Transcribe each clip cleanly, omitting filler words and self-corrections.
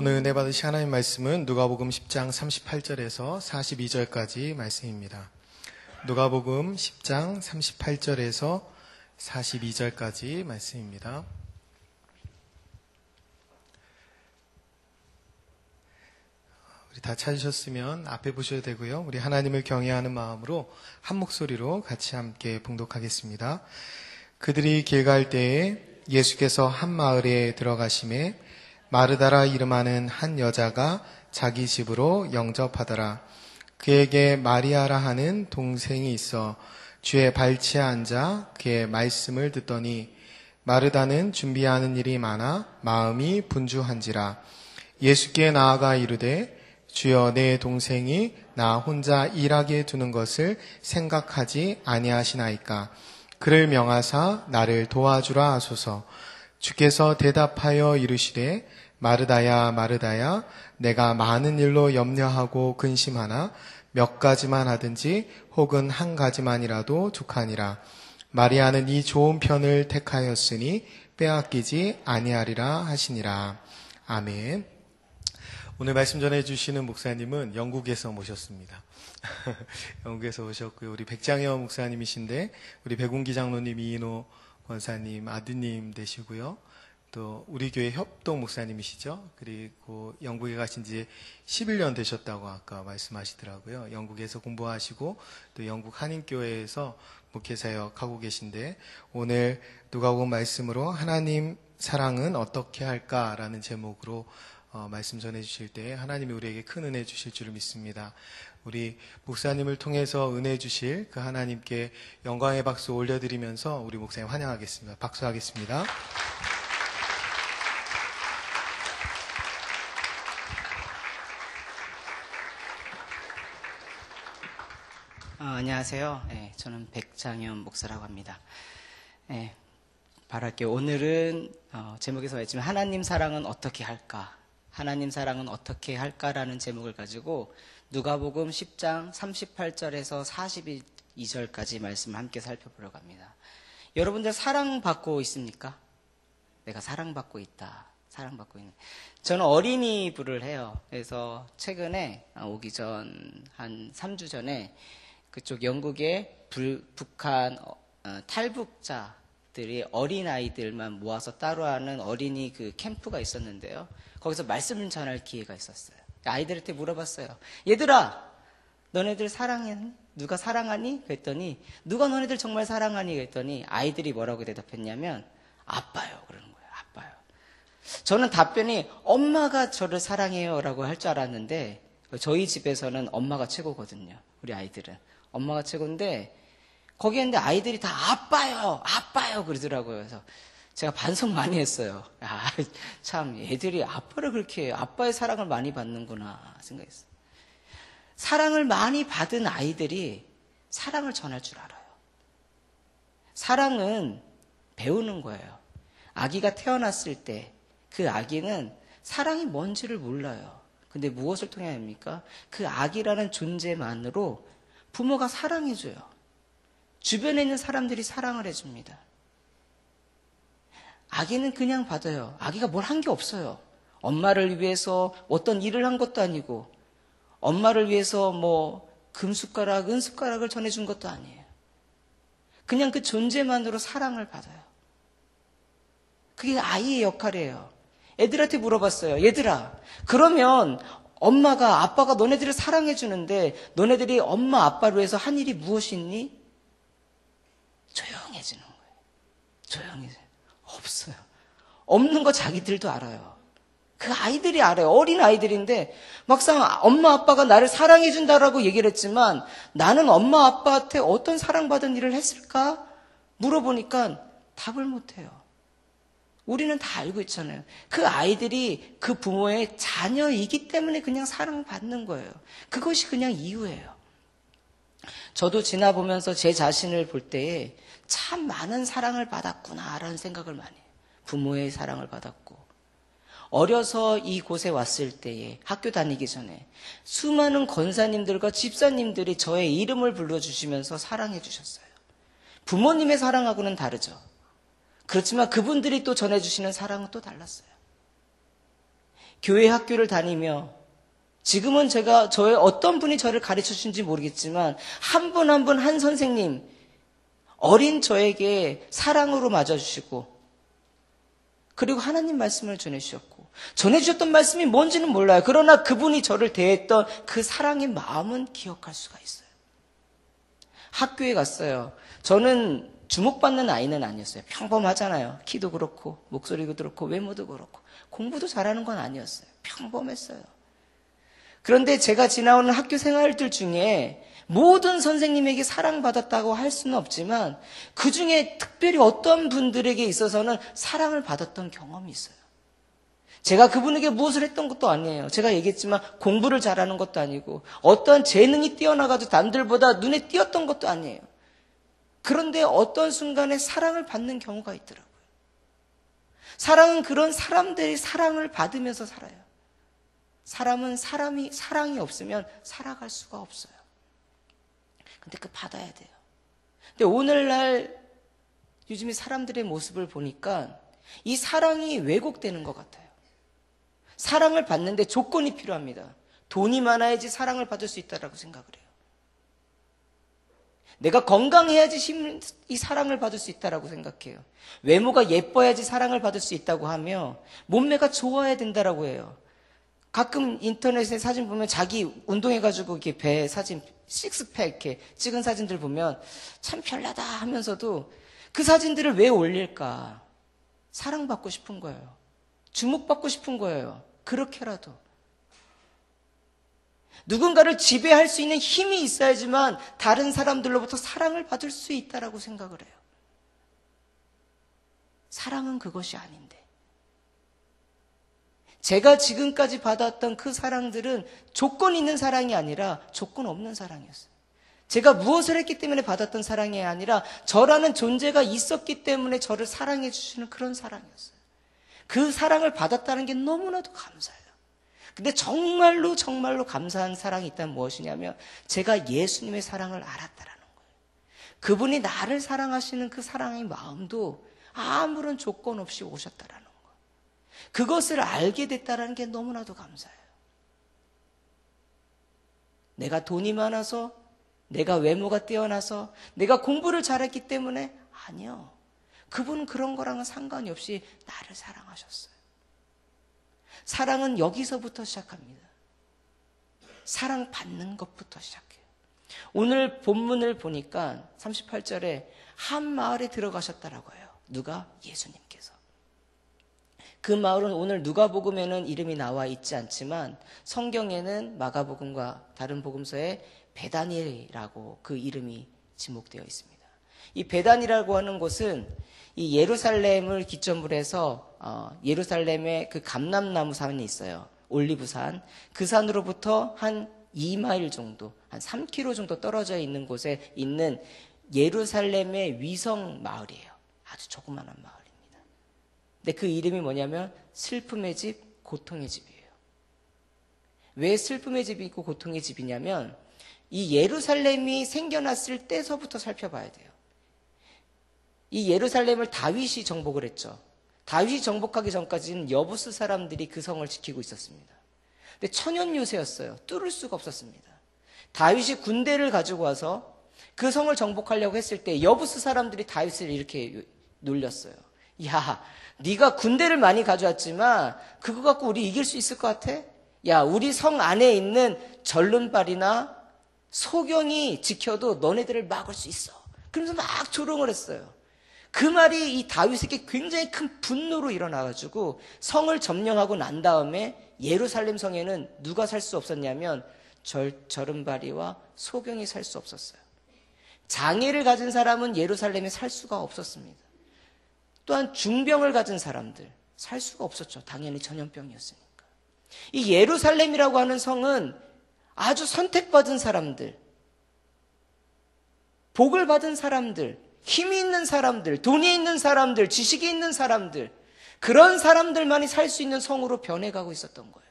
오늘 은혜 받으실 하나님 말씀은 누가복음 10장 38절에서 42절까지 말씀입니다. 누가복음 10장 38절에서 42절까지 말씀입니다. 우리 다 찾으셨으면 앞에 보셔도 되고요. 우리 하나님을 경외하는 마음으로 한 목소리로 같이 함께 봉독하겠습니다. 그들이 길 갈 때에 예수께서 한 마을에 들어가심에 마르다라 이름하는 한 여자가 자기 집으로 영접하더라. 그에게 마리아라 하는 동생이 있어 주의 발치에 앉아 그의 말씀을 듣더니 마르다는 준비하는 일이 많아 마음이 분주한지라. 예수께 나아가 이르되 주여, 내 동생이 나 혼자 일하게 두는 것을 생각하지 아니하시나이까. 그를 명하사 나를 도와주라 하소서. 주께서 대답하여 이르시되 마르다야 마르다야, 내가 많은 일로 염려하고 근심하나 몇 가지만 하든지 혹은 한 가지만이라도 족하니라. 마리아는 이 좋은 편을 택하였으니 빼앗기지 아니하리라 하시니라. 아멘. 오늘 말씀 전해주시는 목사님은 영국에서 모셨습니다. 영국에서 오셨고요. 우리 백장현 목사님이신데 우리 백운기 장로님, 이인호 권사님 아드님 되시고요. 또 우리 교회 협동 목사님이시죠. 그리고 영국에 가신 지 11년 되셨다고 아까 말씀하시더라고요. 영국에서 공부하시고 또 영국 한인교회에서 목회사역 하고 계신데 오늘 누가복음 말씀으로 하나님 사랑은 어떻게 할까라는 제목으로 말씀 전해주실 때 하나님이 우리에게 큰 은혜 주실 줄을 믿습니다. 우리 목사님을 통해서 은혜 주실 그 하나님께 영광의 박수 올려드리면서 우리 목사님 환영하겠습니다. 박수하겠습니다. 안녕하세요. 저는 백장현 목사라고 합니다. 바랄게요. 오늘은 제목에서 말했지만 하나님 사랑은 어떻게 할까? 하나님 사랑은 어떻게 할까라는 제목을 가지고 누가복음 10장 38절에서 42절까지 말씀을 함께 살펴보려고 합니다. 여러분들 사랑받고 있습니까? 내가 사랑받고 있다. 사랑받고 있는. 저는 어린이부를 해요. 그래서 최근에 오기 전 한 3주 전에 그쪽 영국의 북한 탈북자들이 어린아이들만 모아서 따로 하는 어린이 그 캠프가 있었는데요. 거기서 말씀을 전할 기회가 있었어요. 아이들한테 물어봤어요. 얘들아, 너네들 사랑해? 누가 사랑하니? 그랬더니 누가 너네들 정말 사랑하니? 그랬더니 아이들이 뭐라고 대답했냐면 아빠요. 그러는 거예요. 아빠요. 저는 답변이 엄마가 저를 사랑해요 라고 할 줄 알았는데 저희 집에서는 엄마가 최고거든요. 우리 아이들은. 엄마가 최고인데 거기에 있는데 아이들이 다 아빠요. 아빠요. 그러더라고요. 그래서 제가 반성 많이 했어요. 참 애들이 아빠를 그렇게 아빠의 사랑을 많이 받는구나 생각했어요. 사랑을 많이 받은 아이들이 사랑을 전할 줄 알아요. 사랑은 배우는 거예요. 아기가 태어났을 때 그 아기는 사랑이 뭔지를 몰라요. 근데 무엇을 통해 합니까? 그 아기라는 존재만으로 부모가 사랑해줘요. 주변에 있는 사람들이 사랑을 해줍니다. 아기는 그냥 받아요. 아기가 뭘 한 게 없어요. 엄마를 위해서 어떤 일을 한 것도 아니고 엄마를 위해서 뭐 금숟가락, 은숟가락을 전해준 것도 아니에요. 그냥 그 존재만으로 사랑을 받아요. 그게 아이의 역할이에요. 애들한테 물어봤어요. 얘들아, 그러면 엄마가, 아빠가 너네들을 사랑해주는데 너네들이 엄마, 아빠를 위해서 한 일이 무엇이 있니? 조용해지는 거예요. 조용해져요. 없어요. 없는 거 자기들도 알아요. 그 아이들이 알아요. 어린 아이들인데 막상 엄마 아빠가 나를 사랑해준다라고 얘기를 했지만 나는 엄마 아빠한테 어떤 사랑받은 일을 했을까? 물어보니까 답을 못해요. 우리는 다 알고 있잖아요. 그 아이들이 그 부모의 자녀이기 때문에 그냥 사랑받는 거예요. 그것이 그냥 이유예요. 저도 지나보면서 제 자신을 볼 때에 참 많은 사랑을 받았구나라는 생각을 많이 해요. 부모의 사랑을 받았고 어려서 이곳에 왔을 때에 학교 다니기 전에 수많은 권사님들과 집사님들이 저의 이름을 불러주시면서 사랑해 주셨어요. 부모님의 사랑하고는 다르죠. 그렇지만 그분들이 또 전해주시는 사랑은 또 달랐어요. 교회 학교를 다니며 지금은 저의 어떤 분이 저를 가르쳐 주신지 모르겠지만 한 분 한 분 한 선생님 어린 저에게 사랑으로 맞아주시고 그리고 하나님 말씀을 전해주셨고 전해주셨던 말씀이 뭔지는 몰라요. 그러나 그분이 저를 대했던 그 사랑의 마음은 기억할 수가 있어요. 학교에 갔어요. 저는 주목받는 아이는 아니었어요. 평범하잖아요. 키도 그렇고 목소리도 그렇고 외모도 그렇고 공부도 잘하는 건 아니었어요. 평범했어요. 그런데 제가 지나오는 학교 생활들 중에 모든 선생님에게 사랑받았다고 할 수는 없지만 그 중에 특별히 어떤 분들에게 있어서는 사랑을 받았던 경험이 있어요. 제가 그분에게 무엇을 했던 것도 아니에요. 제가 얘기했지만 공부를 잘하는 것도 아니고 어떤 재능이 뛰어나가지고 남들보다 눈에 띄었던 것도 아니에요. 그런데 어떤 순간에 사랑을 받는 경우가 있더라고요. 사랑은 그런 사람들이 사랑을 받으면서 살아요. 사람은 사랑이 없으면 살아갈 수가 없어요. 근데 받아야 돼요. 근데 오늘날 요즘에 사람들의 모습을 보니까 이 사랑이 왜곡되는 것 같아요. 사랑을 받는데 조건이 필요합니다. 돈이 많아야지 사랑을 받을 수 있다고 생각을 해요. 내가 건강해야지 이 사랑을 받을 수 있다고 생각해요. 외모가 예뻐야지 사랑을 받을 수 있다고 하며 몸매가 좋아야 된다고 해요. 가끔 인터넷에 사진 보면 자기 운동해가지고 이렇게 배 사진, 식스팩 이렇게 찍은 사진들 보면 참 별나다 하면서도 그 사진들을 왜 올릴까? 사랑받고 싶은 거예요. 주목받고 싶은 거예요. 그렇게라도. 누군가를 지배할 수 있는 힘이 있어야지만 다른 사람들로부터 사랑을 받을 수 있다라고 생각을 해요. 사랑은 그것이 아닌데. 제가 지금까지 받았던 그 사랑들은 조건 있는 사랑이 아니라 조건 없는 사랑이었어요. 제가 무엇을 했기 때문에 받았던 사랑이 아니라 저라는 존재가 있었기 때문에 저를 사랑해 주시는 그런 사랑이었어요. 그 사랑을 받았다는 게 너무나도 감사해요. 근데 정말로 감사한 사랑이 있다면 무엇이냐면 제가 예수님의 사랑을 알았다라는 거예요. 그분이 나를 사랑하시는 그 사랑의 마음도 아무런 조건 없이 오셨다라는 거예요. 그것을 알게 됐다는 게 너무나도 감사해요. 내가 돈이 많아서, 내가 외모가 뛰어나서, 내가 공부를 잘했기 때문에 아니요. 그분은 그런 거랑은 상관이 없이 나를 사랑하셨어요. 사랑은 여기서부터 시작합니다. 사랑받는 것부터 시작해요. 오늘 본문을 보니까 38절에 한 마을에 들어가셨다라고 해요. 누가? 예수님께서. 그 마을은 오늘 누가복음에는 이름이 나와 있지 않지만 성경에는 마가복음과 다른 복음서에 베다니라고 그 이름이 지목되어 있습니다. 이 베단이라고 하는 곳은 이 예루살렘을 기점으로 해서 예루살렘에 그 감람나무 산이 있어요. 올리브산. 그 산으로부터 한 2마일 정도, 한 3km 정도 떨어져 있는 곳에 있는 예루살렘의 위성 마을이에요. 아주 조그마한 마을입니다. 근데 그 이름이 뭐냐면 슬픔의 집, 고통의 집이에요. 왜 슬픔의 집이 있고 고통의 집이냐면 이 예루살렘이 생겨났을 때서부터 살펴봐야 돼요. 이 예루살렘을 다윗이 정복을 했죠. 다윗이 정복하기 전까지는 여부스 사람들이 그 성을 지키고 있었습니다. 근데 천연 요새였어요. 뚫을 수가 없었습니다. 다윗이 군대를 가지고 와서 그 성을 정복하려고 했을 때 여부스 사람들이 다윗을 이렇게 놀렸어요. 야, 네가 군대를 많이 가져왔지만 그거 갖고 우리 이길 수 있을 것 같아? 야, 우리 성 안에 있는 절름발이나 소경이 지켜도 너네들을 막을 수 있어. 그러면서 막 조롱을 했어요. 그 말이 이 다윗에게 굉장히 큰 분노로 일어나가지고 성을 점령하고 난 다음에 예루살렘 성에는 누가 살 수 없었냐면 절름발이와 소경이 살 수 없었어요. 장애를 가진 사람은 예루살렘에 살 수가 없었습니다. 또한 중병을 가진 사람들 살 수가 없었죠. 당연히 전염병이었으니까. 이 예루살렘이라고 하는 성은 아주 선택받은 사람들, 복을 받은 사람들, 힘이 있는 사람들, 돈이 있는 사람들, 지식이 있는 사람들, 그런 사람들만이 살 수 있는 성으로 변해가고 있었던 거예요.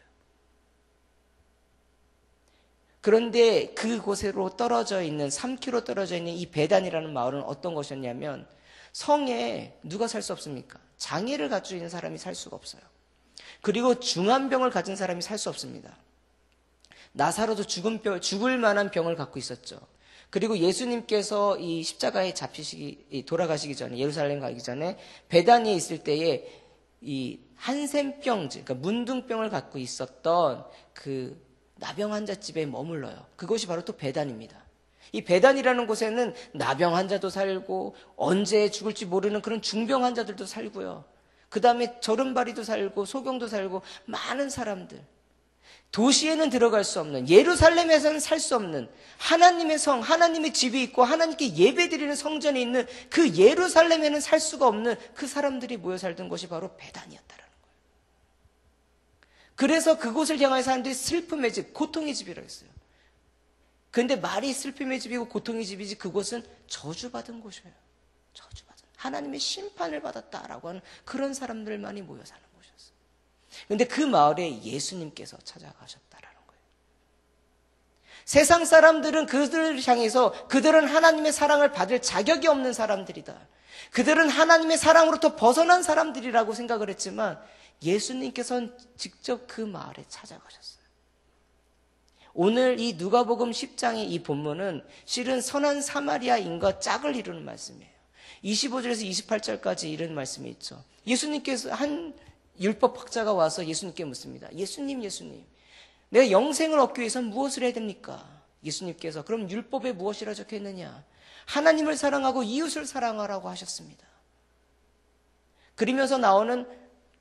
그런데 그곳으로 떨어져 있는 3km 떨어져 있는 이 베단이라는 마을은 어떤 것이었냐면 성에 누가 살 수 없습니까? 장애를 가지고 있는 사람이 살 수가 없어요. 그리고 중한 병을 가진 사람이 살 수 없습니다. 나사로도 죽을 만한 병을 갖고 있었죠. 그리고 예수님께서 이 십자가에 돌아가시기 전에, 예루살렘 가기 전에 베다니에 있을 때에 이 한센병, 그러니까 문둥병을 갖고 있었던 그 나병 환자 집에 머물러요. 그것이 바로 또 베단입니다. 이 베단이라는 곳에는 나병 환자도 살고 언제 죽을지 모르는 그런 중병 환자들도 살고요. 그 다음에 저른바리도 살고 소경도 살고 많은 사람들. 도시에는 들어갈 수 없는, 예루살렘에서는 살 수 없는 하나님의 성, 하나님의 집이 있고 하나님께 예배드리는 성전이 있는 그 예루살렘에는 살 수가 없는 그 사람들이 모여 살던 곳이 바로 베단이었다라는 거예요. 그래서 그곳을 향하여 사람들이 슬픔의 집, 고통의 집이라고 했어요. 그런데 말이 슬픔의 집이고 고통의 집이지 그곳은 저주받은 곳이에요. 저주받은, 하나님의 심판을 받았다라고 하는 그런 사람들만이 모여 사는 곳이었어요. 그런데 그 마을에 예수님께서 찾아가셨다라는 거예요. 세상 사람들은 그들을 향해서 그들은 하나님의 사랑을 받을 자격이 없는 사람들이다. 그들은 하나님의 사랑으로부터 벗어난 사람들이라고 생각을 했지만 예수님께서는 직접 그 마을에 찾아가셨어요. 오늘 이 누가복음 10장의 이 본문은 실은 선한 사마리아인과 짝을 이루는 말씀이에요. 25절에서 28절까지 이런 말씀이 있죠. 예수님께서 한 율법학자가 와서 예수님께 묻습니다. 예수님, 내가 영생을 얻기 위해서 무엇을 해야 됩니까? 예수님께서 그럼 율법에 무엇이라 적혀있느냐? 하나님을 사랑하고 이웃을 사랑하라고 하셨습니다. 그러면서 나오는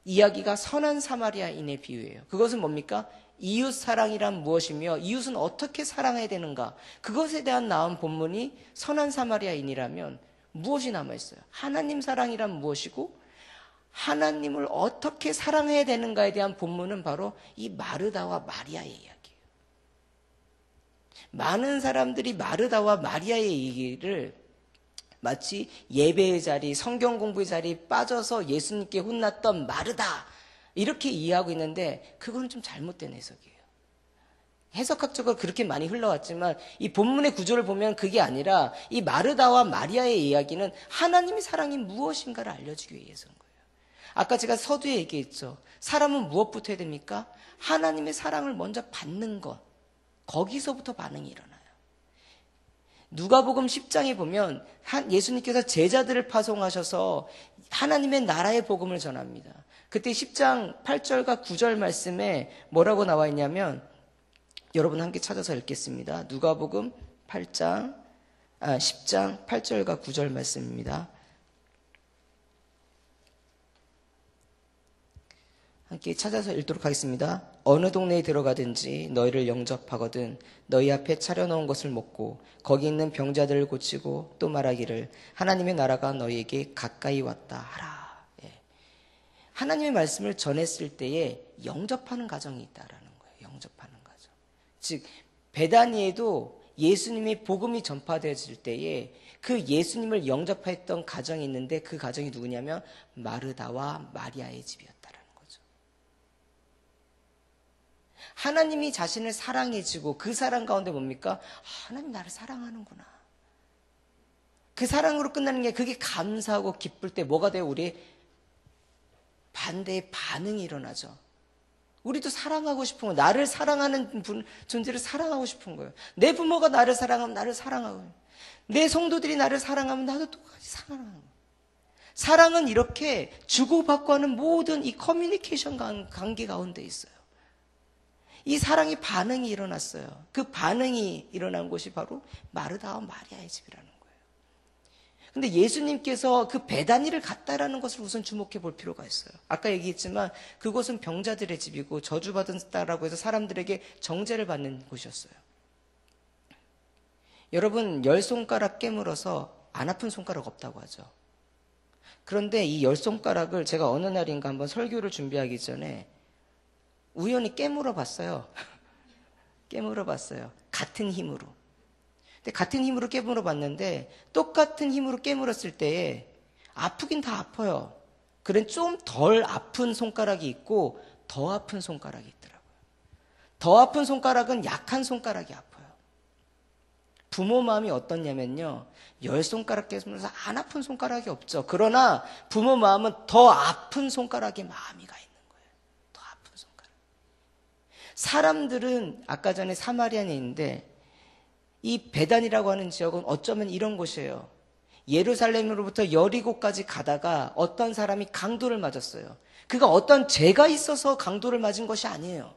이야기가 선한 사마리아인의 비유예요. 그것은 뭡니까? 이웃 사랑이란 무엇이며 이웃은 어떻게 사랑해야 되는가? 그것에 대한 나온 본문이 선한 사마리아인이라면 무엇이 남아있어요? 하나님 사랑이란 무엇이고 하나님을 어떻게 사랑해야 되는가에 대한 본문은 바로 이 마르다와 마리아의 이야기예요. 많은 사람들이 마르다와 마리아의 얘기를 마치 예배의 자리, 성경 공부의 자리에 빠져서 예수님께 혼났던 마르다 이렇게 이해하고 있는데 그거는 좀 잘못된 해석이에요. 해석학적으로 그렇게 많이 흘러왔지만 이 본문의 구조를 보면 그게 아니라 이 마르다와 마리아의 이야기는 하나님의 사랑이 무엇인가를 알려주기 위해서인 거예요. 아까 제가 서두에 얘기했죠. 사람은 무엇부터 해야 됩니까? 하나님의 사랑을 먼저 받는 것. 거기서부터 반응이 일어나요. 누가복음 10장에 보면 예수님께서 제자들을 파송하셔서 하나님의 나라의 복음을 전합니다. 그때 10장 8절과 9절 말씀에 뭐라고 나와 있냐면 여러분 함께 찾아서 읽겠습니다. 누가복음 10장 8절과 9절 말씀입니다. 함께 찾아서 읽도록 하겠습니다. 어느 동네에 들어가든지 너희를 영접하거든 너희 앞에 차려놓은 것을 먹고 거기 있는 병자들을 고치고 또 말하기를 하나님의 나라가 너희에게 가까이 왔다 하라. 예. 하나님의 말씀을 전했을 때에 영접하는 과정이 있다라는 거예요. 영접하는 과정. 즉 베다니에도 예수님이 복음이 전파되어질 때에 그 예수님을 영접했던 가정이 있는데 그 가정이 누구냐면 마르다와 마리아의 집이었다. 하나님이 자신을 사랑해주고 그 사랑 가운데 뭡니까? 하나님 나를 사랑하는구나. 그 사랑으로 끝나는 게 그게 감사하고 기쁠 때 뭐가 돼요? 우리 반대의 반응이 일어나죠. 우리도 사랑하고 싶은 거예요. 나를 사랑하는 존재를 사랑하고 싶은 거예요. 내 부모가 나를 사랑하면 나를 사랑하고 내 성도들이 나를 사랑하면 나도 똑같이 사랑하는 거예요. 사랑은 이렇게 주고받고 하는 모든 이 커뮤니케이션 관계 가운데 있어요. 이 사랑의 반응이 일어났어요. 그 반응이 일어난 곳이 바로 마르다와 마리아의 집이라는 거예요. 근데 예수님께서 그 베다니를 갔다라는 것을 우선 주목해 볼 필요가 있어요. 아까 얘기했지만 그곳은 병자들의 집이고 저주받았다라고 해서 사람들에게 정죄를 받는 곳이었어요. 여러분 10손가락 깨물어서 안 아픈 손가락 없다고 하죠. 그런데 이 10손가락을 제가 어느 날인가 한번 설교를 준비하기 전에 우연히 깨물어 봤어요. 깨물어 봤어요. 같은 힘으로. 근데 같은 힘으로 깨물어 봤는데 똑같은 힘으로 깨물었을 때에 아프긴 다 아파요. 그런 좀 덜 아픈 손가락이 있고 더 아픈 손가락이 있더라고요. 더 아픈 손가락은 약한 손가락이 아파요. 부모 마음이 어떻냐면요. 10손가락 깨물어서 안 아픈 손가락이 없죠. 그러나 부모 마음은 더 아픈 손가락에 마음이 가 있는 거예요. 더 아픈 사람들은 아까 전에 사마리아에 있는데 이 베단이라고 하는 지역은 어쩌면 이런 곳이에요. 예루살렘으로부터 여리고까지 가다가 어떤 사람이 강도를 맞았어요. 그가 어떤 죄가 있어서 강도를 맞은 것이 아니에요.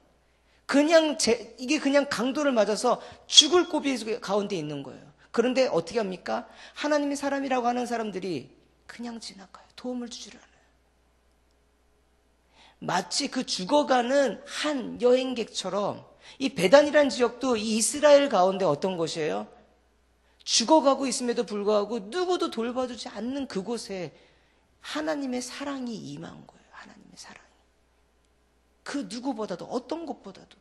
이게 그냥 강도를 맞아서 죽을 고비 가운데 있는 거예요. 그런데 어떻게 합니까? 하나님의 사람이라고 하는 사람들이 그냥 지나가요. 도움을 주질 않아요. 마치 그 죽어가는 한 여행객처럼 이 베단이라는 지역도 이 이스라엘 가운데 어떤 곳이에요? 죽어가고 있음에도 불구하고 누구도 돌봐주지 않는 그곳에 하나님의 사랑이 임한 거예요. 하나님의 사랑이. 그 누구보다도 어떤 것보다도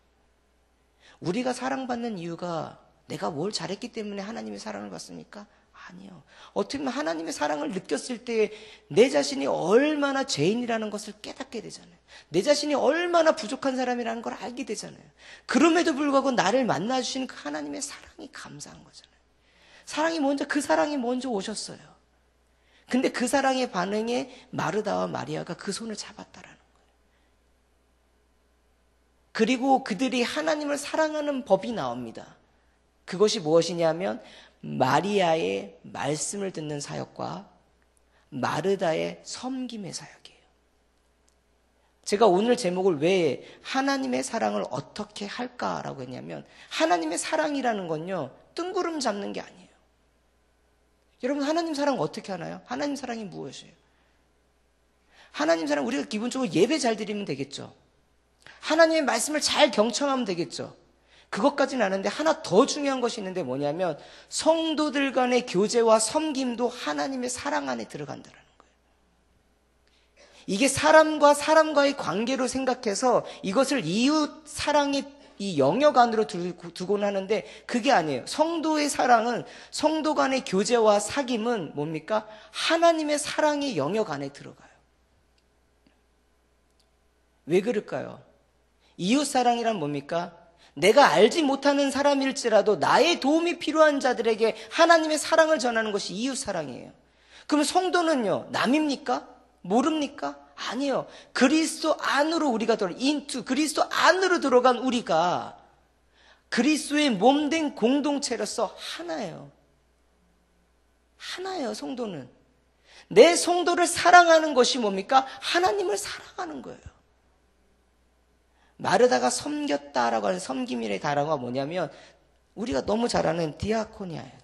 우리가 사랑받는 이유가 내가 뭘 잘했기 때문에 하나님의 사랑을 받습니까? 아니요. 어떻게 보면 하나님의 사랑을 느꼈을 때 내 자신이 얼마나 죄인이라는 것을 깨닫게 되잖아요. 내 자신이 얼마나 부족한 사람이라는 걸 알게 되잖아요. 그럼에도 불구하고 나를 만나주시는 그 하나님의 사랑이 감사한 거잖아요. 그 사랑이 먼저 오셨어요. 근데 그 사랑의 반응에 마르다와 마리아가 그 손을 잡았다라는 거예요. 그리고 그들이 하나님을 사랑하는 법이 나옵니다. 그것이 무엇이냐면 마리아의 말씀을 듣는 사역과 마르다의 섬김의 사역이에요. 제가 오늘 제목을 왜 하나님의 사랑을 어떻게 할까라고 했냐면 하나님의 사랑이라는 건요 뜬구름 잡는 게 아니에요. 여러분 하나님 사랑 어떻게 하나요? 하나님 사랑이 무엇이에요? 하나님 사랑 우리가 기본적으로 예배 잘 드리면 되겠죠. 하나님의 말씀을 잘 경청하면 되겠죠. 그것까지는 아는데 하나 더 중요한 것이 있는데 뭐냐면 성도들 간의 교제와 섬김도 하나님의 사랑 안에 들어간다는 거예요. 이게 사람과 사람과의 관계로 생각해서 이것을 이웃 사랑의 이 영역 안으로 두곤 하는데 그게 아니에요. 성도의 사랑은 성도 간의 교제와 사귐은 뭡니까? 하나님의 사랑의 영역 안에 들어가요. 왜 그럴까요? 이웃 사랑이란 뭡니까? 내가 알지 못하는 사람일지라도 나의 도움이 필요한 자들에게 하나님의 사랑을 전하는 것이 이웃 사랑이에요. 그럼 성도는요, 남입니까? 모릅니까? 아니에요. 그리스도 안으로 우리가 그리스도 안으로 들어간 우리가 그리스도의 몸된 공동체로서 하나예요. 하나예요, 성도는. 내 성도를 사랑하는 것이 뭡니까? 하나님을 사랑하는 거예요. 마르다가 섬겼다라고 하는 섬김이라는 단어가 뭐냐면 우리가 너무 잘 아는 디아코니아예요.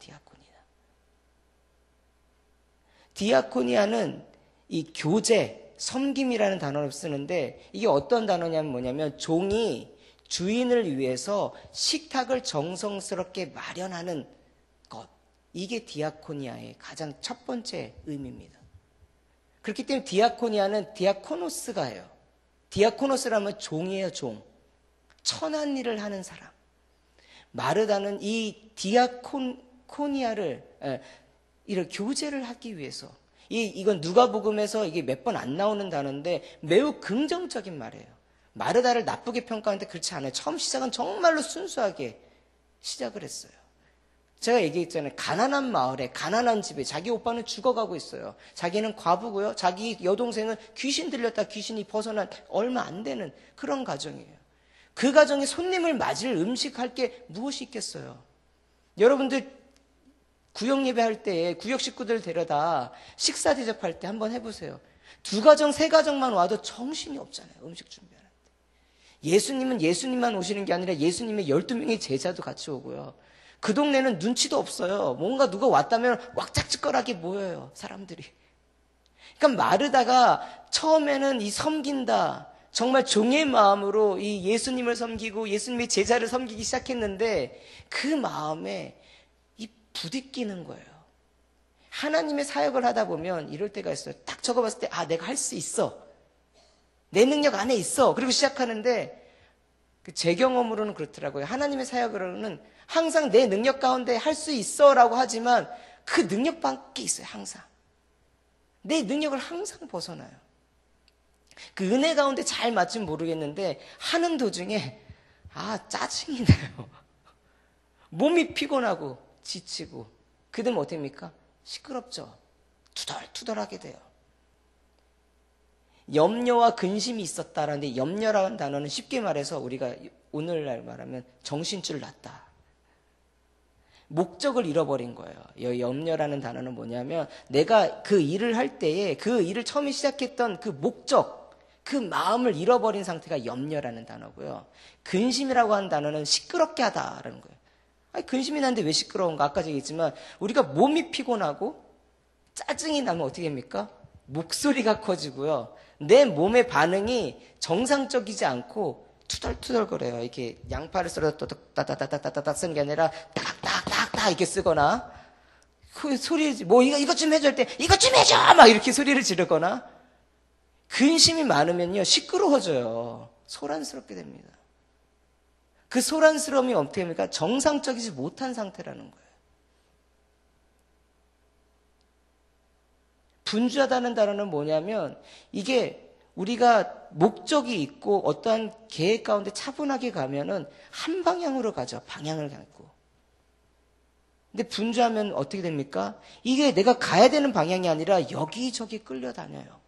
디아코니아는 이 교제, 섬김이라는 단어를 쓰는데 이게 어떤 단어냐면 뭐냐면 종이 주인을 위해서 식탁을 정성스럽게 마련하는 것. 이게 디아코니아의 가장 첫 번째 의미입니다. 그렇기 때문에 디아코니아는 디아코노스가 해요. 디아코노스라면 종이에요, 종. 천한 일을 하는 사람. 마르다는 이 디아코니아를 이런 교제를 하기 위해서 이건 누가복음에서 이게 몇 번 안 나오는 단어인데 매우 긍정적인 말이에요. 마르다를 나쁘게 평가하는데 그렇지 않아요. 처음 시작은 정말로 순수하게 시작을 했어요. 제가 얘기했잖아요. 가난한 마을에 가난한 집에 자기 오빠는 죽어가고 있어요. 자기는 과부고요. 자기 여동생은 귀신 들렸다 귀신이 벗어난 얼마 안 되는 그런 가정이에요. 그 가정에 손님을 맞을 음식할 게 무엇이 있겠어요? 여러분들 구역 예배할 때 구역 식구들 데려다 식사 대접할 때 한번 해보세요. 2가정, 3가정만 와도 정신이 없잖아요. 음식 준비하는데. 예수님은 예수님만 오시는 게 아니라 예수님의 12명의 제자도 같이 오고요. 그 동네는 눈치도 없어요. 뭔가 누가 왔다면 왁작지껄하게 모여요. 사람들이. 그러니까 마르다가 처음에는 이 섬긴다. 정말 종의 마음으로 이 예수님을 섬기고 예수님의 제자를 섬기기 시작했는데 그 마음에 이 부딪히는 거예요. 하나님의 사역을 하다 보면 이럴 때가 있어요. 딱 적어봤을 때 내가 할 수 있어. 내 능력 안에 있어. 그리고 시작하는데 제 경험으로는 그렇더라고요. 하나님의 사역으로는 항상 내 능력 가운데 할 수 있어라고 하지만 그 능력 밖에 있어요. 항상. 내 능력을 항상 벗어나요. 그 은혜 가운데 잘 맞지는 모르겠는데 하는 도중에 짜증이 나요. 몸이 피곤하고 지치고 그들은 어떻게 합니까? 시끄럽죠. 투덜투덜하게 돼요. 염려와 근심이 있었다라는데 염려라는 단어는 쉽게 말해서 우리가 오늘날 말하면 정신줄 났다. 목적을 잃어버린 거예요. 이 염려라는 단어는 뭐냐면 내가 그 일을 할 때에 그 일을 처음에 시작했던 그 목적, 그 마음을 잃어버린 상태가 염려라는 단어고요. 근심이라고 하는 단어는 시끄럽게 하다라는 거예요. 아니, 근심이 나는데 왜 시끄러운가? 아까 얘기했지만 우리가 몸이 피곤하고 짜증이 나면 어떻게 됩니까? 목소리가 커지고요. 내 몸의 반응이 정상적이지 않고 투덜투덜거려요. 이렇게 양파를 썰어서 따다다다다다다 쓰는 게 아니라 딱딱딱딱 이렇게 쓰거나 그 소리 뭐 이것 좀 해줄 때 이것 좀 해줘 막 이렇게 소리를 지르거나 근심이 많으면요 시끄러워져요. 소란스럽게 됩니다. 그 소란스러움이 어떻게 됩니까? 정상적이지 못한 상태라는 거예요. 분주하다는 단어는 뭐냐면 이게 우리가 목적이 있고 어떠한 계획 가운데 차분하게 가면은 한 방향으로 가죠. 방향을 갖고. 근데 분주하면 어떻게 됩니까? 이게 내가 가야 되는 방향이 아니라 여기저기 끌려다녀요.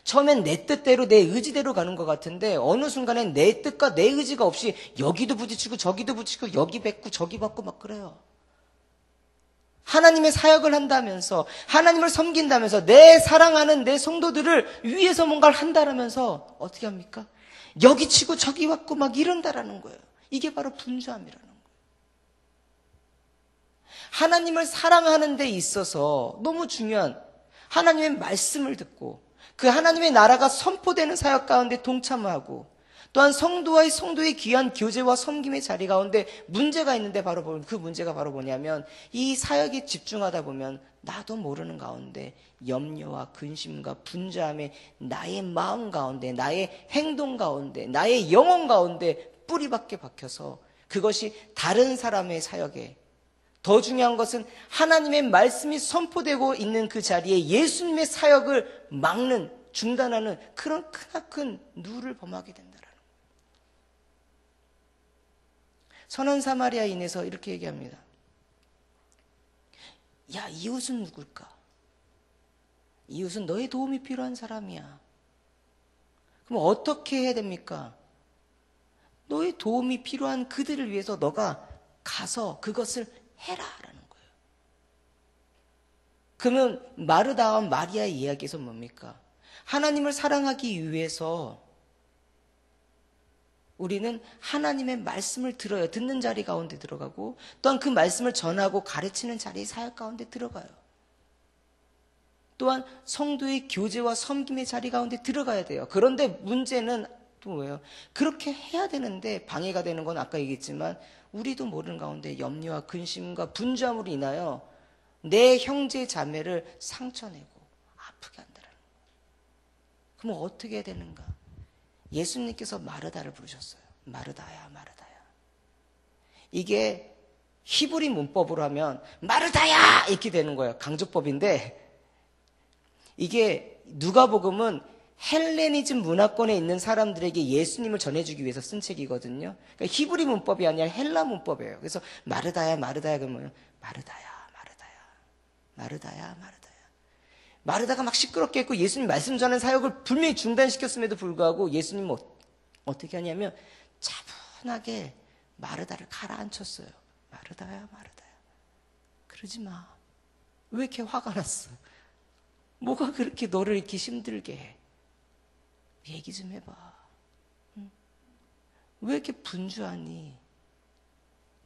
처음엔 내 뜻대로 내 의지대로 가는 것 같은데 어느 순간엔 내 뜻과 내 의지가 없이 여기도 부딪히고 저기도 부딪히고 여기 뱉고 저기 받고 막 그래요. 하나님의 사역을 한다면서 하나님을 섬긴다면서 내 사랑하는 내 성도들을 위해서 뭔가를 한다라면서 어떻게 합니까? 여기 치고 저기 받고 막 이런다라는 거예요. 이게 바로 분주함이라는 거예요. 하나님을 사랑하는 데 있어서 너무 중요한 하나님의 말씀을 듣고 그 하나님의 나라가 선포되는 사역 가운데 동참하고 또한 성도의 귀한 교제와 섬김의 자리 가운데 문제가 있는데 바로 그 문제가 바로 뭐냐면 이 사역에 집중하다 보면 나도 모르는 가운데 염려와 근심과 분주함에 나의 마음 가운데 나의 행동 가운데 나의 영혼 가운데 뿌리밖에 박혀서 그것이 다른 사람의 사역에 더 중요한 것은 하나님의 말씀이 선포되고 있는 그 자리에 예수님의 사역을 막는 중단하는 그런 크나큰 누를 범하게 된다라는 거예요. 선한 사마리아인에서 이렇게 얘기합니다. 야, 이웃은 누굴까? 이웃은 너의 도움이 필요한 사람이야. 그럼 어떻게 해야 됩니까? 너의 도움이 필요한 그들을 위해서 너가 가서 그것을 해라라는 거예요. 그러면 마르다와 마리아의 이야기에서 뭡니까? 하나님을 사랑하기 위해서 우리는 하나님의 말씀을 들어요. 듣는 자리 가운데 들어가고 또한 그 말씀을 전하고 가르치는 자리 사역 가운데 들어가요. 또한 성도의 교제와 섬김의 자리 가운데 들어가야 돼요. 그런데 문제는 또 뭐예요? 그렇게 해야 되는데 방해가 되는 건 아까 얘기했지만 우리도 모르는 가운데 염려와 근심과 분주함으로 인하여 내 형제 자매를 상처내고 아프게 한다는 거예요. 그럼 어떻게 해야 되는가? 예수님께서 마르다를 부르셨어요. 마르다야, 마르다야. 이게 히브리 문법으로 하면 마르다야 이렇게 되는 거예요. 강조법인데 이게 누가복음은 헬레니즘 문화권에 있는 사람들에게 예수님을 전해주기 위해서 쓴 책이거든요. 그러니까 히브리 문법이 아니라 헬라 문법이에요. 그래서 마르다야, 마르다야 그러면 마르다야, 마르다야, 마르다야, 마르다야. 마르다가 막 시끄럽게 했고 예수님 말씀 전하는 사역을 분명히 중단시켰음에도 불구하고 예수님은 어떻게 하냐면 차분하게 마르다를 가라앉혔어요. 마르다야, 마르다야. 그러지 마. 왜 이렇게 화가 났어? 뭐가 그렇게 너를 이렇게 힘들게 해? 얘기 좀 해봐. 응? 왜 이렇게 분주하니?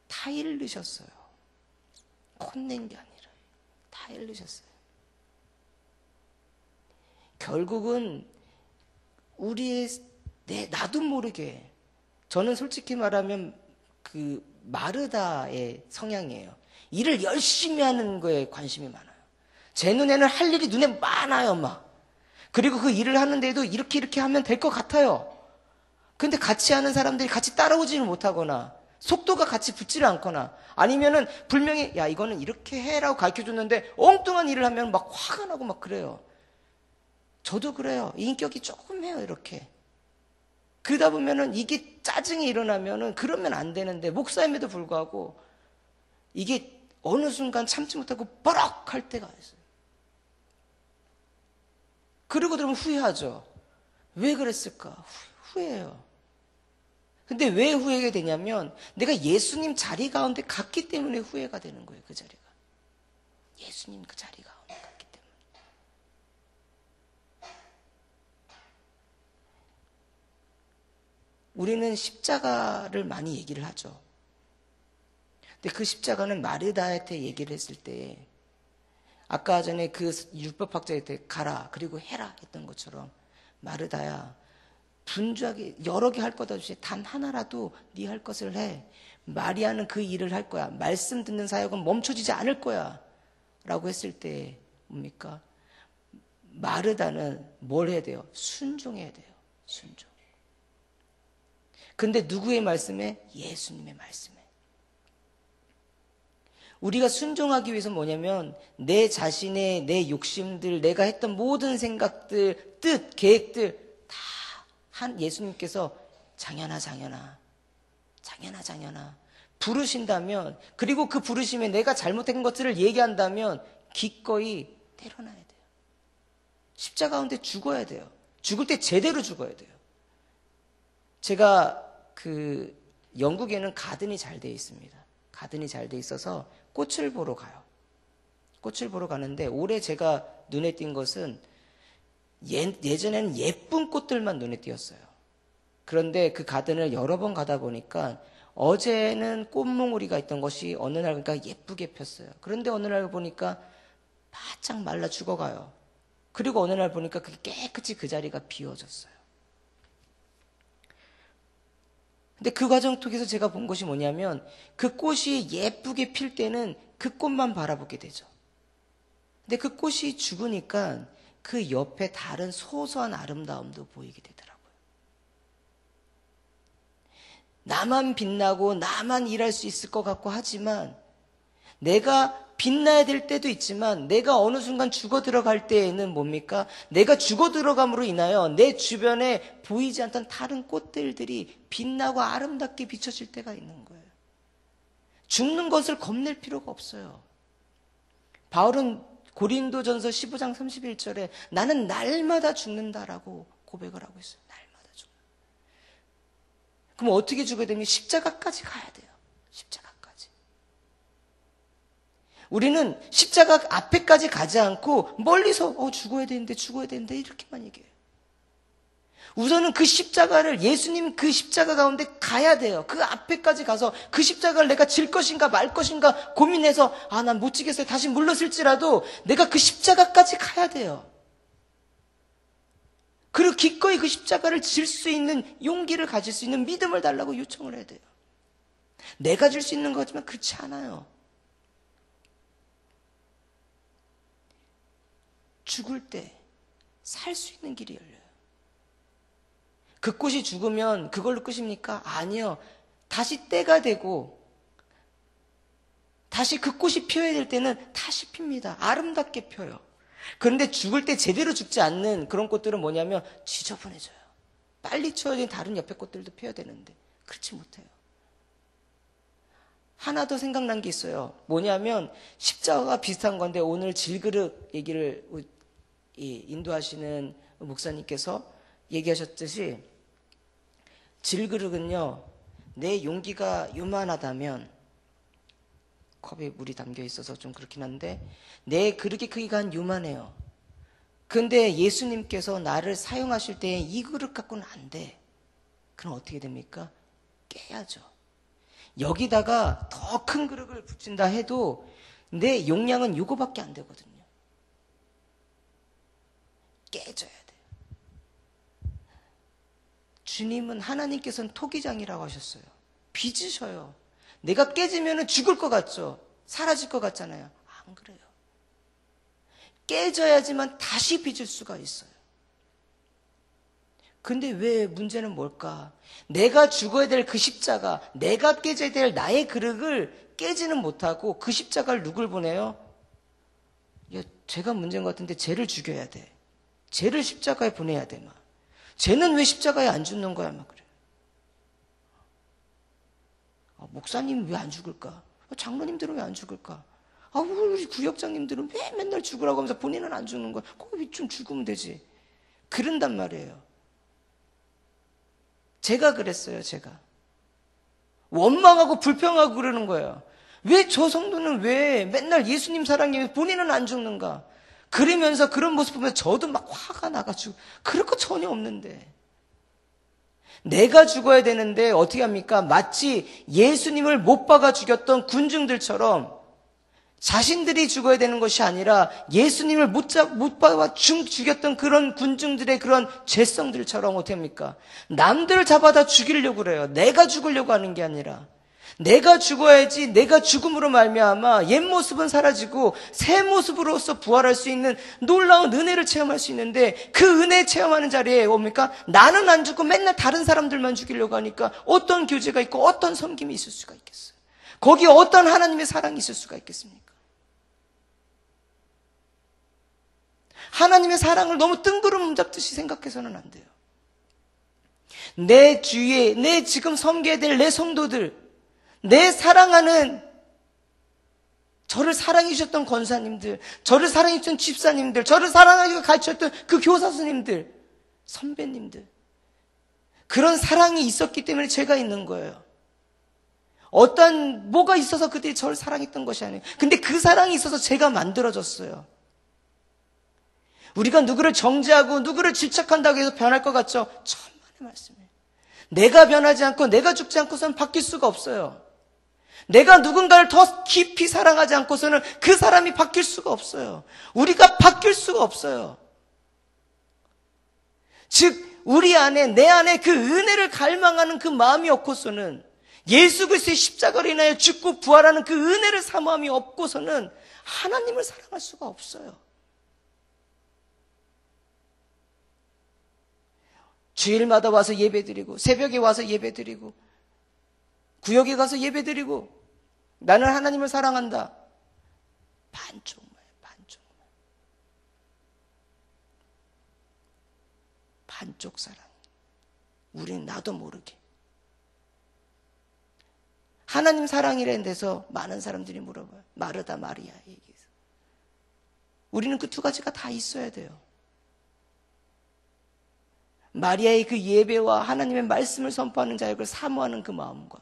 다 잃으셨어요. 혼낸 게 아니라 다 잃으셨어요. 결국은 나도 모르게 저는 솔직히 말하면 그 마르다의 성향이에요. 일을 열심히 하는 거에 관심이 많아요. 제 눈에는 할 일이 눈에 많아요, 막. 그리고 그 일을 하는데도 이렇게 하면 될 것 같아요. 근데 같이 하는 사람들이 같이 따라오지를 못하거나 속도가 같이 붙지를 않거나 아니면은 분명히 야 이거는 이렇게 해라고 가르쳐줬는데 엉뚱한 일을 하면 막 화가 나고 막 그래요. 저도 그래요. 인격이 조금 해요, 이렇게. 그러다 보면은 이게 짜증이 일어나면은 그러면 안 되는데 목사임에도 불구하고 이게 어느 순간 참지 못하고 버럭 할 때가 있어요. 그러고 들으면 후회하죠. 왜 그랬을까? 후회해요. 근데 왜 후회가 되냐면 내가 예수님 자리 가운데 갔기 때문에 후회가 되는 거예요. 그 자리가. 예수님 그 자리 가운데 갔기 때문에. 우리는 십자가를 많이 얘기를 하죠. 근데 그 십자가는 마르다한테 얘기를 했을 때 아까 전에 그 율법학자한테 가라 그리고 해라 했던 것처럼 마르다야 분주하게 여러 개 할 것 없이 단 하나라도 네 할 것을 해. 마리아는 그 일을 할 거야. 말씀 듣는 사역은 멈춰지지 않을 거야. 라고 했을 때 뭡니까? 마르다는 뭘 해야 돼요? 순종해야 돼요. 순종. 근데 누구의 말씀에? 예수님의 말씀에. 우리가 순종하기 위해서 뭐냐면 내 자신의 내 욕심들, 내가 했던 모든 생각들, 뜻, 계획들 한 예수님께서 장현아 부르신다면, 그리고 그 부르심에 내가 잘못한 것들을 얘기한다면 기꺼이 때려놔야 돼요. 십자가 가운데 죽어야 돼요. 죽을 때 제대로 죽어야 돼요. 제가 그 영국에는 가든이 잘 돼 있습니다. 가든이 잘 돼 있어서 꽃을 보러 가요. 꽃을 보러 가는데 올해 제가 눈에 띈 것은 예전에는 예쁜 꽃들만 눈에 띄었어요. 그런데 그 가든을 여러 번 가다 보니까 어제는 꽃몽우리가 있던 것이 어느 날 보니까 예쁘게 폈어요. 그런데 어느 날 보니까 바짝 말라 죽어가요. 그리고 어느 날 보니까 그게 깨끗이 그 자리가 비워졌어요. 근데 그 과정 속에서 제가 본 것이 뭐냐면 그 꽃이 예쁘게 필 때는 그 꽃만 바라보게 되죠. 근데 그 꽃이 죽으니까 그 옆에 다른 소소한 아름다움도 보이게 되더라고요. 나만 빛나고 나만 일할 수 있을 것 같고 하지만 내가 빛나야 될 때도 있지만 내가 어느 순간 죽어 들어갈 때에는 뭡니까? 내가 죽어 들어감으로 인하여 내 주변에 보이지 않던 다른 꽃들이 빛나고 아름답게 비춰질 때가 있는 거예요. 죽는 것을 겁낼 필요가 없어요. 바울은 고린도전서 15장 31절에 나는 날마다 죽는다라고 고백을 하고 있어요. 날마다 죽는다. 그럼 어떻게 죽어야 되면 십자가까지 가야 돼요. 십자가까지. 우리는 십자가 앞에까지 가지 않고 멀리서 죽어야 되는데 이렇게만 얘기해요. 우선은 그 십자가를 예수님 그 십자가 가운데 가야 돼요. 그 앞에까지 가서 그 십자가를 내가 질 것인가 말 것인가 고민해서 난 못 지겠어요. 다시 물러설지라도 내가 그 십자가까지 가야 돼요. 그리고 기꺼이 그 십자가를 질 수 있는 용기를 가질 수 있는 믿음을 달라고 요청을 해야 돼요. 내가 질 수 있는 거지만 그렇지 않아요. 죽을 때 살 수 있는 길이 열려요. 그 꽃이 죽으면 그걸로 끝입니까? 아니요. 다시 때가 되고 다시 그 꽃이 피어야 될 때는 다시 핍니다. 아름답게 펴요. 그런데 죽을 때 제대로 죽지 않는 그런 꽃들은 뭐냐면 지저분해져요. 빨리 치워진 다른 옆에 꽃들도 피어야 되는데 그렇지 못해요. 하나 더 생각난 게 있어요. 뭐냐면 십자가가 비슷한 건데 오늘 질그릇 얘기를 인도하시는 목사님께서 얘기하셨듯이 질그릇은요, 내 용기가 요만하다면 컵에 물이 담겨 있어서 좀 그렇긴 한데 내 그릇의 크기가 한 요만해요. 근데 예수님께서 나를 사용하실 때 이 그릇 갖고는 안 돼. 그럼 어떻게 됩니까? 깨야죠. 여기다가 더 큰 그릇을 붙인다 해도 내 용량은 요거밖에 안 되거든요. 깨져야 돼요. 주님은 하나님께서는 토기장이라고 하셨어요. 빚으셔요. 내가 깨지면 죽을 것 같죠? 사라질 것 같잖아요. 안 그래요. 깨져야지만 다시 빚을 수가 있어요. 근데 왜 문제는 뭘까? 내가 죽어야 될 그 십자가, 내가 깨져야 될 나의 그릇을 깨지는 못하고 그 십자가를 누굴 보내요? 쟤가 문제인 것 같은데 쟤를 죽여야 돼. 쟤를 십자가에 보내야 돼. 막. 쟤는 왜 십자가에 안 죽는 거야? 막 그래. 목사님 왜 안 죽을까? 장로님들은 왜 안 죽을까? 우리 구역장님들은 왜 맨날 죽으라고 하면서 본인은 안 죽는 거야? 거기 좀 죽으면 되지. 그런단 말이에요. 제가 그랬어요, 제가. 원망하고 불평하고 그러는 거예요. 왜 저 성도는 왜 맨날 예수님 사랑해 본인은 안 죽는가? 그러면서 그런 모습 보면 저도 막 화가 나가지고 그럴 거 전혀 없는데. 내가 죽어야 되는데 어떻게 합니까? 마치 예수님을 못 박아 죽였던 군중들처럼 자신들이 죽어야 되는 것이 아니라 예수님을 못 박아 죽였던 그런 군중들의 그런 죄성들처럼 어떻게 합니까? 남들을 잡아다 죽이려고 그래요. 내가 죽으려고 하는 게 아니라 내가 죽어야지 내가 죽음으로 말미암아 옛 모습은 사라지고 새 모습으로서 부활할 수 있는 놀라운 은혜를 체험할 수 있는데 그 은혜 체험하는 자리에 뭡니까? 나는 안 죽고 맨날 다른 사람들만 죽이려고 하니까 어떤 교제가 있고 어떤 섬김이 있을 수가 있겠어요? 거기에 어떤 하나님의 사랑이 있을 수가 있겠습니까? 하나님의 사랑을 너무 뜬구름 잡듯이 생각해서는 안 돼요. 내 주위에 내 지금 섬겨야 될 내 성도들, 내 사랑하는 저를 사랑해 주셨던 권사님들, 저를 사랑해 주셨던 집사님들, 저를 사랑하고 가르쳤던 그 교사 스님들, 선배님들, 그런 사랑이 있었기 때문에 제가 있는 거예요. 어떤 뭐가 있어서 그들이 저를 사랑했던 것이 아니에요. 근데 그 사랑이 있어서 제가 만들어졌어요. 우리가 누구를 정죄하고 누구를 질책한다고 해서 변할 것 같죠? 천만의 말씀이에요. 내가 변하지 않고 내가 죽지 않고서는 바뀔 수가 없어요. 내가 누군가를 더 깊이 사랑하지 않고서는 그 사람이 바뀔 수가 없어요. 우리가 바뀔 수가 없어요. 즉 우리 안에 내 안에 그 은혜를 갈망하는 그 마음이 없고서는 예수 그리스도의 십자가로 인하여 죽고 부활하는 그 은혜를 사모함이 없고서는 하나님을 사랑할 수가 없어요. 주일마다 와서 예배드리고 새벽에 와서 예배드리고 구역에 가서 예배드리고 나는 하나님을 사랑한다. 반쪽만. 반쪽 사랑. 우리는 나도 모르게. 하나님 사랑이라는 데서 많은 사람들이 물어봐요. 마르다 마리아 얘기해서. 우리는 그 두 가지가 다 있어야 돼요. 마리아의 그 예배와 하나님의 말씀을 선포하는 자역을 사모하는 그 마음과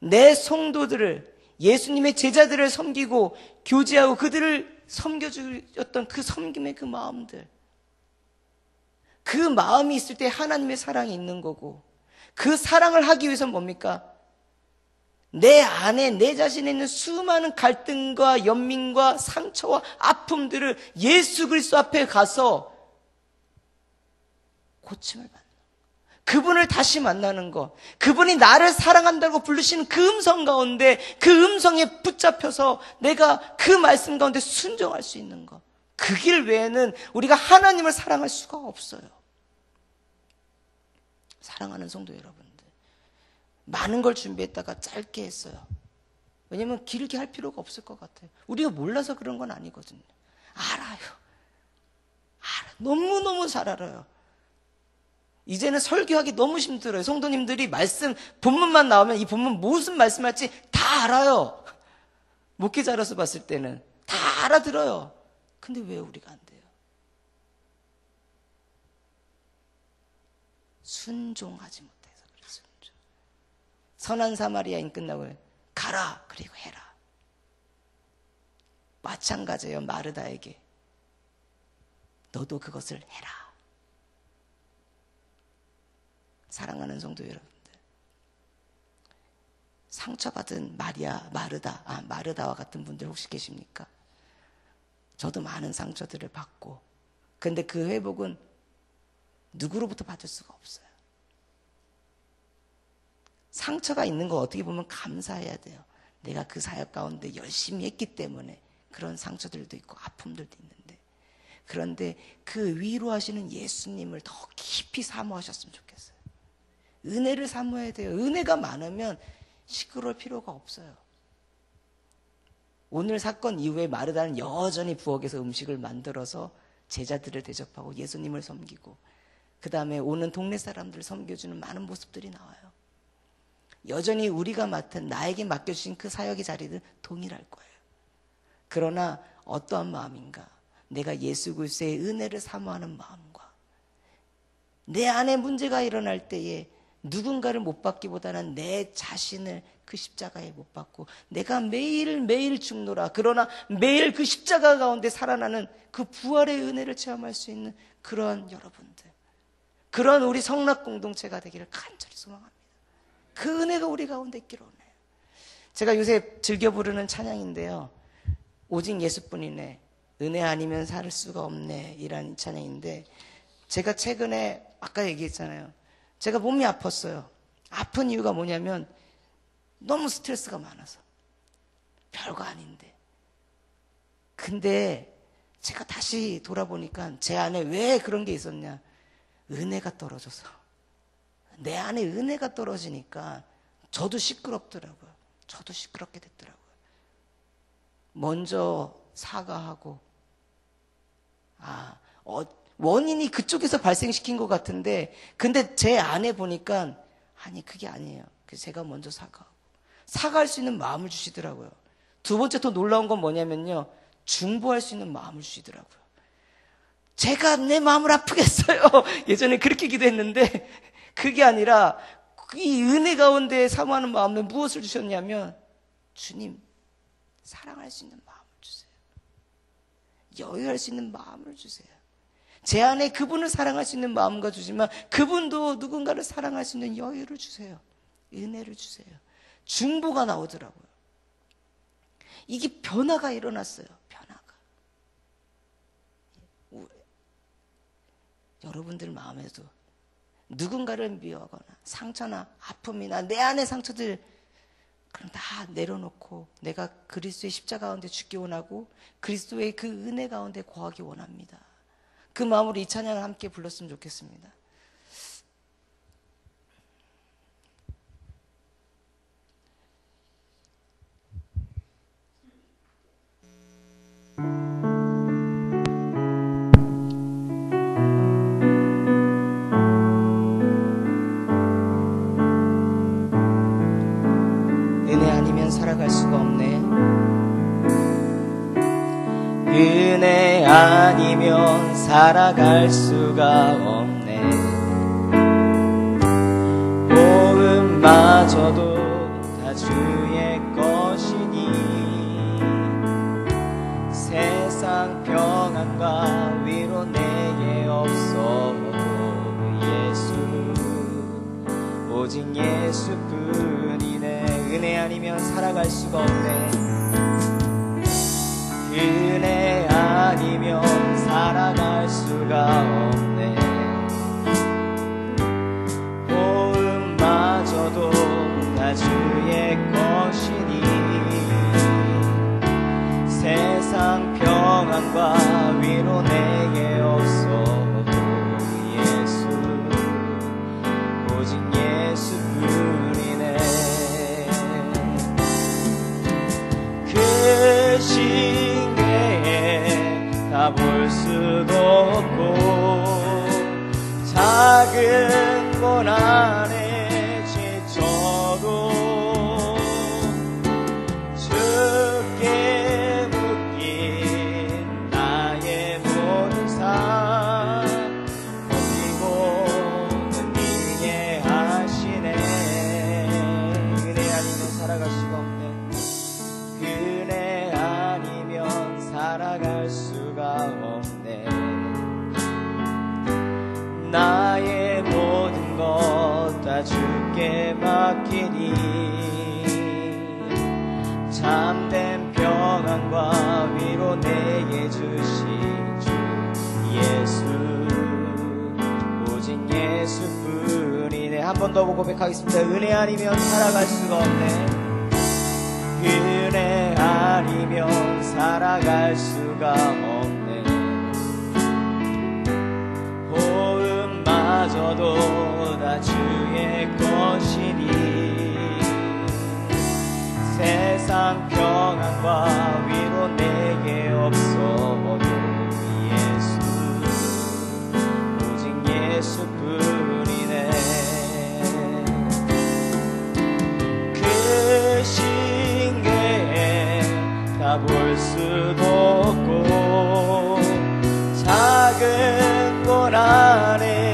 내 성도들을 예수님의 제자들을 섬기고 교제하고 그들을 섬겨주었던 그 섬김의 그 마음들, 그 마음이 있을 때 하나님의 사랑이 있는 거고 그 사랑을 하기 위해서는 뭡니까? 내 안에 내 자신에 있는 수많은 갈등과 연민과 상처와 아픔들을 예수 그리스도 앞에 가서 고침을 받는 것, 그분을 다시 만나는 것, 그분이 나를 사랑한다고 부르시는 그 음성 가운데 그 음성에 붙잡혀서 내가 그 말씀 가운데 순종할 수 있는 것, 그 길 외에는 우리가 하나님을 사랑할 수가 없어요. 사랑하는 성도 여러분들, 많은 걸 준비했다가 짧게 했어요. 왜냐하면 길게 할 필요가 없을 것 같아요. 우리가 몰라서 그런 건 아니거든요. 알아요. 너무너무 잘 알아요. 이제는 설교하기 너무 힘들어요. 성도님들이 말씀, 본문만 나오면 이 본문 무슨 말씀할지 다 알아요. 목회자로서 봤을 때는 다 알아들어요. 근데 왜 우리가 안 돼요? 순종하지 못해서 그래요. 순종. 선한 사마리아인 끝나고 가라 그리고 해라. 마찬가지예요. 마르다에게 너도 그것을 해라. 사랑하는 성도 여러분들, 상처받은 마르다와 같은 분들 혹시 계십니까? 저도 많은 상처들을 받고, 근데 그 회복은 누구로부터 받을 수가 없어요. 상처가 있는 거 어떻게 보면 감사해야 돼요. 내가 그 사역 가운데 열심히 했기 때문에 그런 상처들도 있고 아픔들도 있는데, 그런데 그 위로하시는 예수님을 더 깊이 사모하셨으면 좋겠어요. 은혜를 사모해야 돼요. 은혜가 많으면 시끄러울 필요가 없어요. 오늘 사건 이후에 마르다는 여전히 부엌에서 음식을 만들어서 제자들을 대접하고 예수님을 섬기고 그 다음에 오는 동네 사람들을 섬겨주는 많은 모습들이 나와요. 여전히 우리가 맡은, 나에게 맡겨주신 그 사역의 자리는 동일할 거예요. 그러나 어떠한 마음인가? 내가 예수 그리스도의 은혜를 사모하는 마음과 내 안에 문제가 일어날 때에 누군가를 못 받기보다는 내 자신을 그 십자가에 못 받고 내가 매일매일 죽노라. 그러나 매일 그 십자가 가운데 살아나는 그 부활의 은혜를 체험할 수 있는 그런 여러분들, 그런 우리 성락 공동체가 되기를 간절히 소망합니다. 그 은혜가 우리 가운데 있기를 원해요. 제가 요새 즐겨 부르는 찬양인데요, 오직 예수뿐이네, 은혜 아니면 살 수가 없네, 이란 찬양인데, 제가 최근에 아까 얘기했잖아요, 제가 몸이 아팠어요. 아픈 이유가 뭐냐면 너무 스트레스가 많아서. 별거 아닌데. 근데 제가 다시 돌아보니까 제 안에 왜 그런 게 있었냐, 은혜가 떨어져서. 내 안에 은혜가 떨어지니까 저도 시끄럽더라고요. 저도 시끄럽게 됐더라고요. 먼저 사과하고, 원인이 그쪽에서 발생시킨 것 같은데, 근데 제 안에 보니까 아니 그게 아니에요. 그래서 제가 먼저 사과할 수 있는 마음을 주시더라고요. 두 번째 더 놀라운 건 뭐냐면요, 중보할 수 있는 마음을 주시더라고요. 제가 내 마음을 아프겠어요. 예전에 그렇게 기도했는데 그게 아니라 이 은혜 가운데 사모하는 마음에 무엇을 주셨냐면, 주님, 사랑할 수 있는 마음을 주세요. 여유할 수 있는 마음을 주세요. 제 안에 그분을 사랑할 수 있는 마음과 주지만 그분도 누군가를 사랑할 수 있는 여유를 주세요. 은혜를 주세요. 중보가 나오더라고요. 이게 변화가 일어났어요. 변화가. 여러분들 마음에도 누군가를 미워하거나 상처나 아픔이나 내 안의 상처들, 그럼 다 내려놓고 내가 그리스도의 십자가 가운데 죽기 원하고 그리스도의 그 은혜 가운데 거하기 원합니다. 그 마음으로 이 찬양을 함께 불렀으면 좋겠습니다. 은혜 아니면 살아갈 수가 없네. 은혜 아니면 살아갈 수가 없네. 모음마저도 다 주의 것이니 세상 평안과 위로 내게 없어도 예수, 오직 예수뿐이네. 은혜 아니면 살아갈 수가 없네. 은혜 아니면 살아갈 수가 없네. 호흡마저도 다 주의 것이니 세상 평안과 위로 내게 없어도 예수, 오직 예수뿐이네. 그 다 볼 수도 없고 작은 문 안에 지쳐도 주께 묶인 나의 모든 삶 버티고 은혜 하시네. 은혜 아니면 살아갈 수가 없네. 은혜 아니면 살아갈 수가 없네. 나의 모든 것 다 주께 맡기니 참된 평안과 위로 내게 주신 주 예수, 오직 예수뿐이네. 한 번 더 고백하겠습니다. 은혜 아니면 살아갈 수가 없네. 은혜 아니면 살아갈 수가 없네. 호흡마저도 다 주의 것이니 세상 평안과 위로 내게 없어도 예수, 오직 예수뿐이네. 그 신계에 다 볼 수도 없고 작은 곳 안에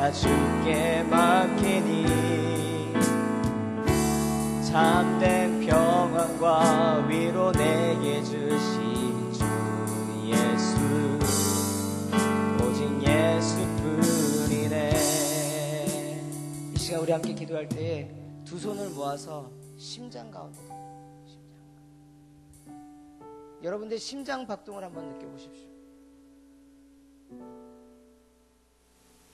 다 주께 맡기니 참된 평안과 위로 내게 주신 주 예수 오직 예수뿐이네. 이 시간 우리 함께 기도할 때에 두 손을 모아서 심장 가운데, 여러분들 심장 박동을 한번 느껴보십시오.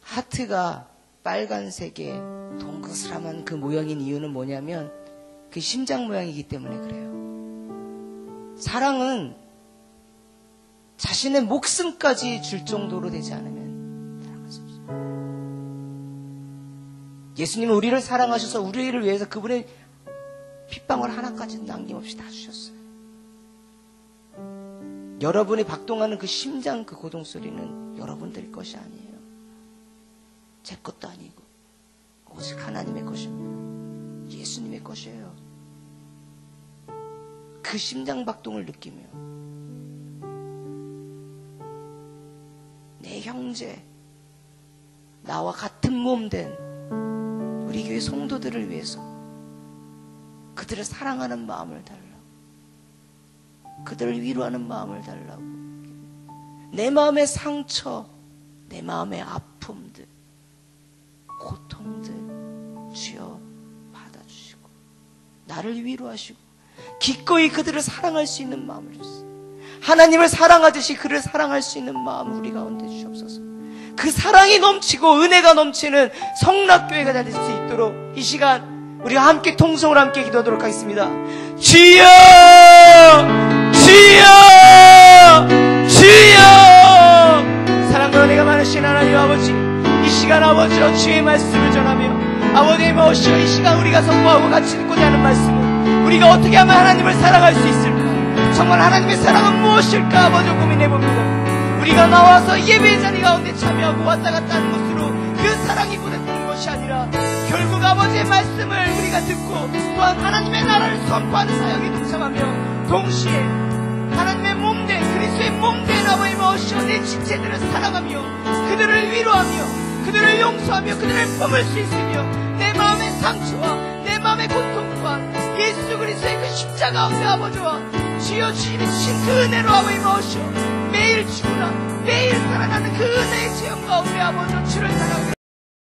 하트가 빨간색의 동그스름한 그 모양인 이유는 뭐냐면 그 심장 모양이기 때문에 그래요. 사랑은 자신의 목숨까지 줄 정도로 되지 않으면 사랑할 수 없어요. 예수님은 우리를 사랑하셔서 우리를 위해서 그분의 핏방울 하나까지 남김없이 다 주셨어요. 여러분이 박동하는 그 심장 그 고동소리는 여러분들 것이 아니에요. 제 것도 아니고 오직 하나님의 것입니다. 예수님의 것이에요. 그 심장 박동을 느끼며 내 형제, 나와 같은 몸 된 우리 교회 성도들을 위해서 그들을 사랑하는 마음을 달라고, 그들을 위로하는 마음을 달라고, 내 마음의 상처, 내 마음의 아픔들, 고통들 주여 받아주시고 나를 위로하시고 기꺼이 그들을 사랑할 수 있는 마음을 주세요. 하나님을 사랑하듯이 그를 사랑할 수 있는 마음을 우리 가운데 주옵소서. 그 사랑이 넘치고 은혜가 넘치는 성락교회가 될 수 있도록 이 시간 우리가 함께 통성으로 함께 기도하도록 하겠습니다. 주여 주여 주여. 사랑과 은혜가 많으신 하나님 아버지, 이 시간 아버지로 주의 말씀을 전하며 아버지의 무엇이여 이 시간 우리가 선포하고 같이 듣고자 하는 말씀은 우리가 어떻게 하면 하나님을 사랑할 수 있을까, 정말 하나님의 사랑은 무엇일까 아버지 고민해봅니다. 우리가 나와서 예배의 자리 가운데 참여하고 왔다 갔다 하는 것으로 그 사랑이 고백되는 것이 아니라 결국 아버지의 말씀을 우리가 듣고 또한 하나님의 나라를 선포하는 사역에 동참하며 동시에 하나님의 몸된 그리스도의 몸된 아버지의 무엇이여 내 지체들을 사랑하며 그들을 위로하며 그들을 용서하며 그들을 품을 수 있으며 내 마음의 상처와 내 마음의 고통 또한 예수 그리스도의 그 십자가 가운데 아버지와 주여 주님이 주신 그 은혜로 아버지 무엇이여 매일 죽으나 매일 살아나는 그 은혜의 체험 가운데 아버지 주를 사랑하며